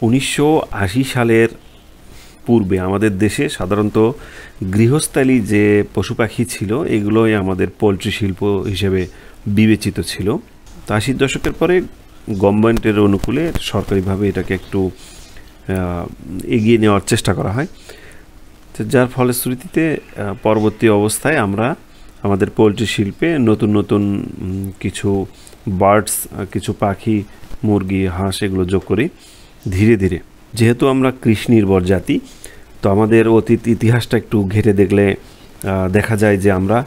1980 সালের পূর্বে আমাদের দেশে সাধারণত গৃহস্থালী যে পশু পাখি ছিল এগুলোই আমাদের পোলট্রি শিল্প হিসেবে বিবেচিত ছিল। তো 80 দশকের পরে গভর্নমেন্টের অনুকূলে সরকারিভাবে এটাকে একটু এগিয়ে নেওয়ার চেষ্টা করা হয়, যার ফলশ্রুতিতে পরবর্তী অবস্থায় আমরা আমাদের পোলট্রি শিল্পে নতুন নতুন কিছু বার্ডস, কিছু পাখি, মুরগি, হাঁস এগুলো যোগ করি ধীরে ধীরে। যেহেতু আমরা কৃষি নির্ভর জাতি, তো আমাদের অতীত ইতিহাসটা একটু ঘেঁটে দেখলে দেখা যায় যে আমরা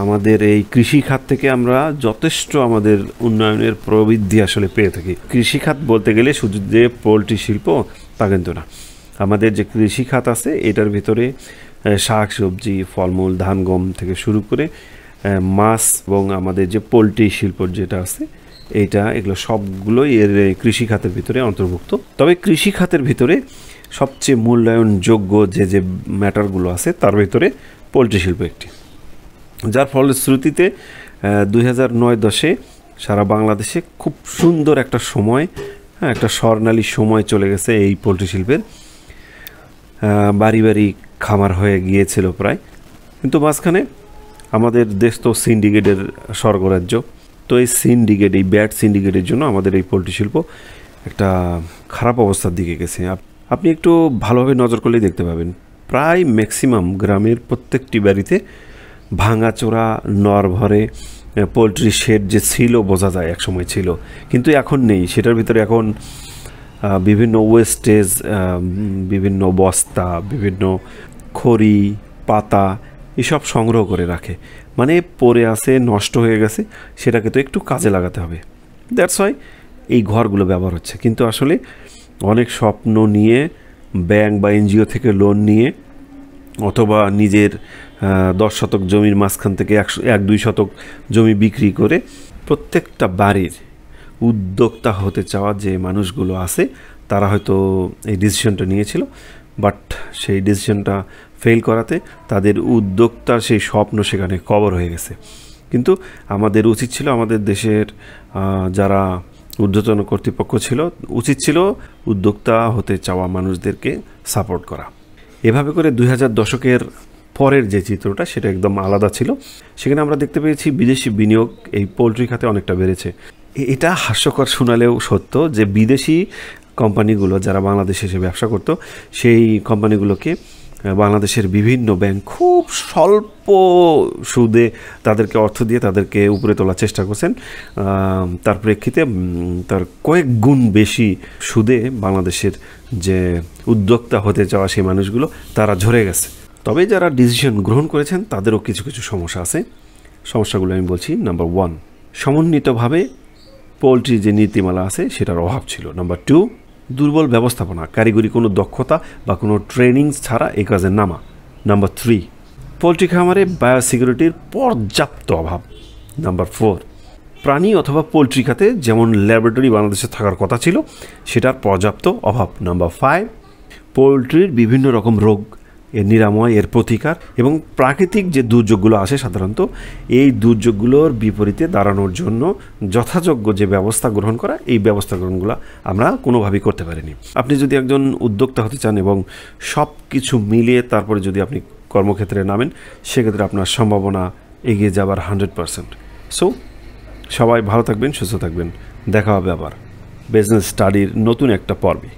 আমাদের এই কৃষি খাত থেকে আমরা যথেষ্ট আমাদের উন্নয়নের প্রবৃদ্ধি আসলে পেয়ে থাকি। কৃষি খাত বলতে গেলে শুধু যে পোলট্রি শিল্প তা কিন্তু না, আমাদের যে কৃষি খাত আছে এটার ভিতরে শাক সবজি, ফলমূল, ধান গম থেকে শুরু করে মাছ এবং আমাদের যে পোলট্রি শিল্প যেটা আছে এগুলো সবগুলোই এর কৃষি খাতের ভিতরে অন্তর্ভুক্ত। তবে কৃষি খাতের ভিতরে সবচেয়ে মূল্যায়নযোগ্য যে ম্যাটারগুলো আছে তার ভিতরে পোলট্রি শিল্প একটি, যার ফলশ্রুতিতে 2009-10 সারা বাংলাদেশে খুব সুন্দর একটা সময়, একটা স্বর্ণালী সময় চলে গেছে এই পোলট্রি শিল্পের। বাড়ি বাড়ি খামার হয়ে গিয়েছিল প্রায়, কিন্তু মাঝখানে আমাদের দেশ তো সিন্ডিকেটের স্বর্গরাজ্য। তো এই সিন্ডিকেট, এই ব্যাড সিন্ডিকেটের জন্য আমাদের এই পোলট্রি শিল্প একটা খারাপ অবস্থার দিকে গেছে। আপনি একটু ভালোভাবে নজর করলেই দেখতে পাবেন প্রায় ম্যাক্সিমাম গ্রামের প্রত্যেকটি বাড়িতে ভাঙাচোরা নরভরে পোলট্রি শেড যে ছিল বোঝা যায় একসময় ছিল, কিন্তু এখন নেই। সেটার ভিতরে এখন বিভিন্ন ওয়েস্টেজ, বিভিন্ন বস্তা, বিভিন্ন খড়ি, পাতা এসব সংগ্রহ করে রাখে, মানে পড়ে আছে, নষ্ট হয়ে গেছে, সেটাকে তো একটু কাজে লাগাতে হবে। দ্যাটস ওয়াই এই ঘরগুলো ব্যবহার হচ্ছে। কিন্তু আসলে অনেক স্বপ্ন নিয়ে ব্যাংক বা এনজিও থেকে লোন নিয়ে অথবা নিজের 10 শতক জমির মাঝখান থেকে 1-2 শতক জমি বিক্রি করে প্রত্যেকটা বাড়ির উদ্যোক্তা হতে চাওয়া যে মানুষগুলো আছে তারা হয়তো এই ডিসিশনটা নিয়েছিল, বাট সেই ডিসিশনটা ফেল করাতে তাদের উদ্যোক্তার সেই স্বপ্ন সেখানে কবর হয়ে গেছে। কিন্তু আমাদের উচিত ছিল, আমাদের দেশের যারা ঊর্ধ্বতন কর্তৃপক্ষ ছিল, উচিত ছিল উদ্যোক্তা হতে চাওয়া মানুষদেরকে সাপোর্ট করা। এভাবে করে 2000 দশকের পরের যে চিত্রটা সেটা একদম আলাদা ছিল। সেখানে আমরা দেখতে পেয়েছি বিদেশি বিনিয়োগ এই পোলট্রি খাতে অনেকটা বেড়েছে। এটা হাস্যকর শোনালেও সত্য যে বিদেশি কোম্পানিগুলো যারা বাংলাদেশে এসে ব্যবসা করতো, সেই কোম্পানিগুলোকে বাংলাদেশের বিভিন্ন ব্যাংক খুব স্বল্প সুদে তাদেরকে অর্থ দিয়ে তাদেরকে উপরে তোলার চেষ্টা করছেন। তার প্রেক্ষিতে তার কয়েক গুণ বেশি সুদে বাংলাদেশের যে উদ্যোক্তা হতে চাওয়া সেই মানুষগুলো তারা ঝরে গেছে। তবে যারা ডিসিশন গ্রহণ করেছেন তাদেরও কিছু কিছু সমস্যা আছে। সমস্যাগুলো আমি বলছি। নাম্বার 1, সমন্বিতভাবে পোলট্রি যে নীতিমালা আছে সেটার অভাব ছিল। নাম্বার 2, দুর্বল ব্যবস্থাপনা, কারিগরি কোনো দক্ষতা বা কোনো ট্রেনিং ছাড়া এই কাজে নামা। নাম্বার 3, পোলট্রি খামারে বায়োসিকিউরিটির পর্যাপ্ত অভাব। নাম্বার 4, প্রাণী অথবা পোলট্রি খাতে যেমন ল্যাবরেটরি বাংলাদেশে থাকার কথা ছিল সেটার পর্যাপ্ত অভাব। নাম্বার 5, পোলট্রির বিভিন্ন রকম রোগ, এর নিরাময়, এর প্রতিকার এবং প্রাকৃতিক যে দুর্যোগগুলো আসে সাধারণত এই দুর্যোগগুলোর বিপরীতে দাঁড়ানোর জন্য যথাযোগ্য যে ব্যবস্থা গ্রহণ করা, এই ব্যবস্থা গ্রহণগুলো আমরা কোনোভাবেই করতে পারিনি। আপনি যদি একজন উদ্যোক্তা হতে চান এবং সব কিছু মিলিয়ে তারপরে যদি আপনি কর্মক্ষেত্রে নামেন, সেক্ষেত্রে আপনার সম্ভাবনা এগিয়ে যাবার 100%। সো সবাই ভালো থাকবেন, সুস্থ থাকবেন। দেখা হবে আবার বিজনেস স্টাডির নতুন একটা পর্বে।